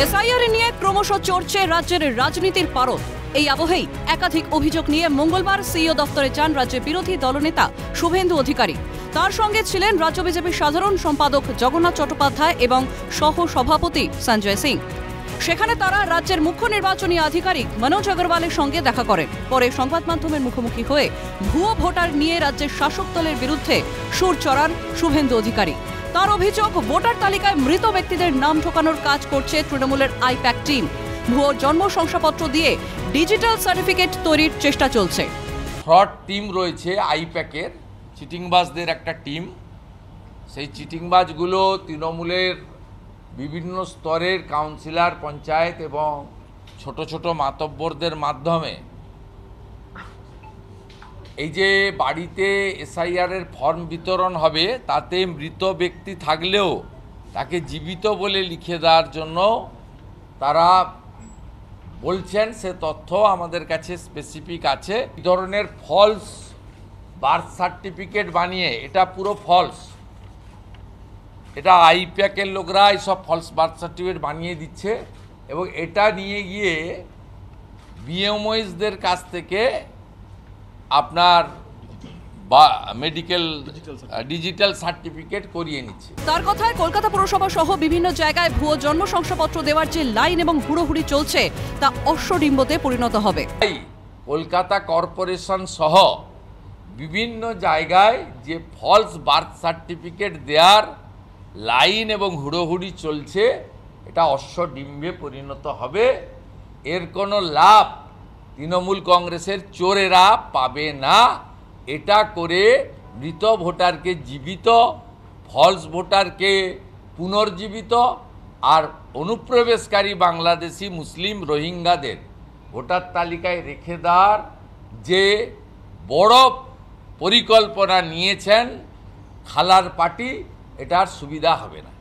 SIR নিয়ে ক্রমশ চড়ছে রাজ্যের রাজনীতির পারদ। এই আবহেই একাধিক অভিযোগ নিয়ে মঙ্গলবার সিইও দফতরে যান রাজ্যের বিরোধী দলনেতা শুভেন্দু অধিকারী। তার সঙ্গে ছিলেন রাজ্য বিজেপির সাধারণ সম্পাদক জগন্নাথ চট্টোপাধ্যায় এবং সহ সভাপতি সঞ্জয় সিং। সেখানে তারা রাজ্যের মুখ্য নির্বাচনী আধিকারিক মনোজ আগরওয়ালের সঙ্গে দেখা করেন। পরে সংবাদ মাধ্যমের মুখোমুখি হয়ে ভুয়ো ভোটার নিয়ে রাজ্যের শাসক দলের বিরুদ্ধে সুর চড়ান শুভেন্দু অধিকারী। তার অভিযোগ, ভোটার তালিকায় মৃত ব্যক্তিদের নাম ঢোকানোর কাজ করছে তৃণমূলের আইপ্যাক টিম। ভুয়ো জন্ম শংসাপত্র দিয়ে ডিজিটাল সার্টিফিকেট তৈরির চেষ্টা চলছে। ফ্রড টিম রয়েছে আইপ্যাকের, চিটিংবাজদের একটা টিম। সেই চিটিংবাজগুলো তৃণমূলের বিভিন্ন স্তরের কাউন্সিলর, পঞ্চায়েত এবং ছোট ছোট মাতব্বরদের মাধ্যমে এই যে বাড়িতে এসআইআরের ফর্ম বিতরণ হবে, তাতে মৃত ব্যক্তি থাকলেও তাকে জীবিত বলে লিখে দেওয়ার জন্য তারা বলছেন। সে তথ্য আমাদের কাছে স্পেসিফিক আছে। এই ধরনের ফলস বার্থ সার্টিফিকেট বানিয়ে, এটা পুরো ফলস, এটা আইপ্যাকের লোকরা এইসব ফলস বার্থ সার্টিফিকেট বানিয়ে দিচ্ছে এবং এটা নিয়ে গিয়ে বিএমওইসদের কাছ থেকে আপনার মেডিকেল ডিজিটাল সার্টিফিকেট করিয়ে নিচ্ছে। তার কথায় কলকাতা পুরসভা সহ বিভিন্ন জায়গায় ভুয়ো জন্ম শংসাপত্র দেওয়ার যে লাইন এবং হুড়োহুড়ি চলছে, তা অশ্বডিম্বতে পরিণত হবে। কলকাতা কর্পোরেশন সহ বিভিন্ন জায়গায় যে ফলস বার্থ সার্টিফিকেট দেওয়ার লাইন এবং হুড়োহুড়ি চলছে, এটা অশ্বডিম্বে পরিণত হবে। এর কোনো লাভ তৃণমূল কংগ্রেসের চোরেরা পাবে না। এটা করে মৃত ভোটারকে জীবিত, ফলস ভোটারকে পুনর্জীবিত আর অনুপ্রবেশকারী বাংলাদেশি মুসলিম রোহিঙ্গাদের ভোটার তালিকায় রেখে দেওয়ার যে বড় পরিকল্পনা নিয়েছেন খালার পার্টি, এটার সুবিধা হবে না।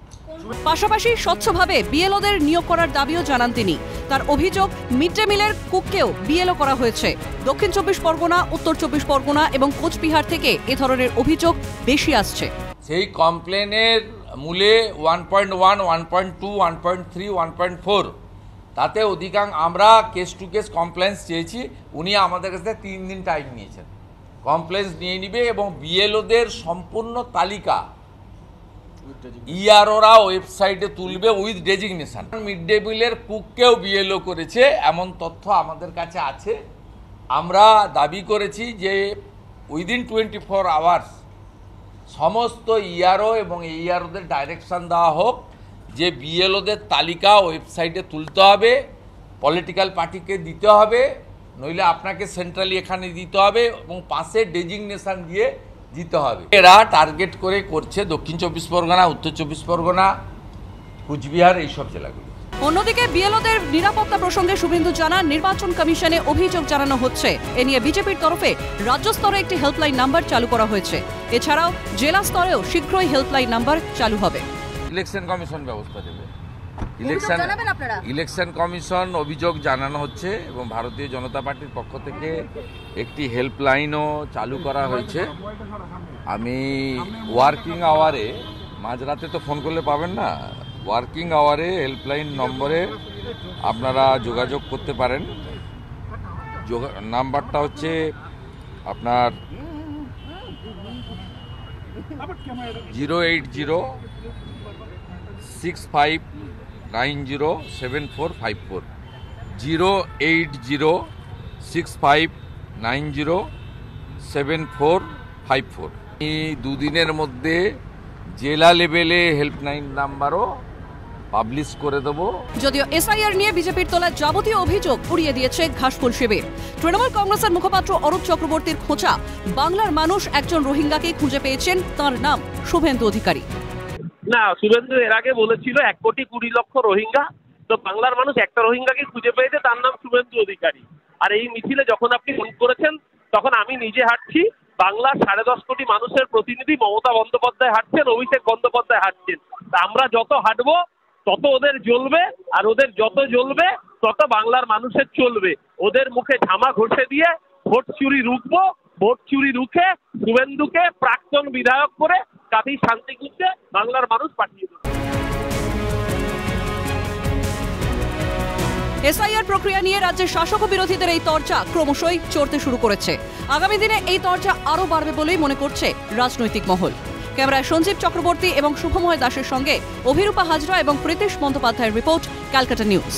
পাশাপাশি স্বচ্ছভাবে বিএলওদের নিয়োগ করার দাবিও জানান তিনি। তার অভিযোগ, মিড ডে মিলের কুককেও বিএলও করা হয়েছে। দক্ষিণ 24 পরগনা, উত্তর 24 পরগনা এবং কোচবিহার থেকে এ ধরনের অভিযোগ বেশি আসছে। সেই কমপ্লেনের মূলে 1.1, 1.2, 1.3, 1.4, তাতে অধিকাংশ আমরা কেস টু কেস কমপ্লেন্স চেয়েছি। উনি আমাদের কাছে 3 দিন টাইম নিয়েছেন, কমপ্লেন্স নিয়ে নিবে এবং বিএলওদের সম্পূর্ণ তালিকা ইআরওরা ওয়েবসাইটে তুলবে উইথ ডেজিগনেশন। মিড ডে মিলের কুককেও বিএলও করেছে, এমন তথ্য আমাদের কাছে আছে। আমরা দাবি করেছি যে উইদিন 24 আওয়ার্স সমস্ত ইআরও এবং এইআরওদের ডাইরেকশন দেওয়া হোক যে বিএলওদের তালিকা ওয়েবসাইটে তুলতে হবে, পলিটিক্যাল পার্টিকে দিতে হবে, নইলে আপনাকে সেন্ট্রালি এখানে দিতে হবে এবং পাশে ডেজিগনেশন দিয়ে দিতে হবে। এরা টার্গেট করে করছে দক্ষিণ 24 পরগনা, উত্তর 24 পরগনা, কুচবিহার, এইসব জেলাগুলো। অন্যদিকে বিএলওদের নিরাপত্তা প্রসঙ্গে শুভেন্দু জানান, নির্বাচন কমিশনে অভিযোগ জানানো হচ্ছে। এ নিয়ে বিজেপির তরফে রাজ্য স্তরে একটি হেল্পলাইন নাম্বার চালু করা হয়েছে। এছাড়াও জেলা স্তরেও শীঘ্রই হেল্পলাইন নাম্বার চালু হবে। ইলেকশন কমিশন ব্যবস্থা দেবে। ইলেকশন কমিশন অভিযোগ জানানো হচ্ছে এবং ভারতীয় জনতা পার্টির পক্ষ থেকে একটি হেল্পলাইনও চালু করা হয়েছে। আমি ওয়ার্কিং আওয়ারে, মাঝরাতে তো ফোন করলে পাবেন না, ওয়ার্কিং আওয়ারে হেল্পলাইন নম্বরে আপনারা যোগাযোগ করতে পারেন। নাম্বারটা হচ্ছে আপনার 08065907454, 08065907454। এই দুদিনের মধ্যে জেলা লেভেলে হেল্পলাইন নাম্বারও পাবলিশ করে দেব। যদিও এসআইআর নিয়ে বিজেপির তোলা যাবতীয় অভিযোগ উড়িয়ে দিয়েছে ঘাসফুল শিবির। তৃণমূল কংগ্রেসের মুখপাত্র অরূপ চক্রবর্তীর খোঁচা, বাংলার মানুষ একজন রোহিঙ্গাকে খুঁজে পেয়েছেন, তার নাম শুভেন্দু অধিকারী। না, শুভেন্দু এর আগে বলেছিল 1,20,00,000 রোহিঙ্গা, তো বাংলার মানুষ একটা রোহিঙ্গাকে খুঁজে পেয়েছে, তার নাম শুভেন্দু অধিকারী। আর এই মিছিলে যখন আপনি ফোন করেছেন, তখন আমি নিজে হাঁটছি, বাংলার 10.5 কোটি মানুষের প্রতিনিধি মমতা বন্দ্যোপাধ্যায় হাঁটছেন, অভিষেক বন্দ্যোপাধ্যায় হাঁটছেন। তা আমরা যত হাঁটবো তত ওদের জ্বলবে, আর ওদের যত জ্বলবে তত বাংলার মানুষের চলবে। ওদের মুখে ঝামা ঘষে দিয়ে ভোট চুরি রুখবো, ভোট চুরি রুখে শুভেন্দুকে প্রাক্তন বিধায়ক করে কাঁথি শান্তিকুঞ্জে বাংলার মানুষ পাঠিয়ে দেবে। এসআইআর প্রক্রিয়া নিয়ে রাজ্যের শাসক ও বিরোধীদের এই তরজা ক্রমশই চড়তে শুরু করেছে। আগামী দিনে এই তরজা আরও বাড়বে বলেই মনে করছে রাজনৈতিক মহল। ক্যামেরায় সঞ্জীব চক্রবর্তী এবং শুভময় দাসের সঙ্গে অভিরূপা হাজরা এবং প্রীতিশ বন্দ্যোপাধ্যায়ের রিপোর্ট, ক্যালকাটা নিউজ।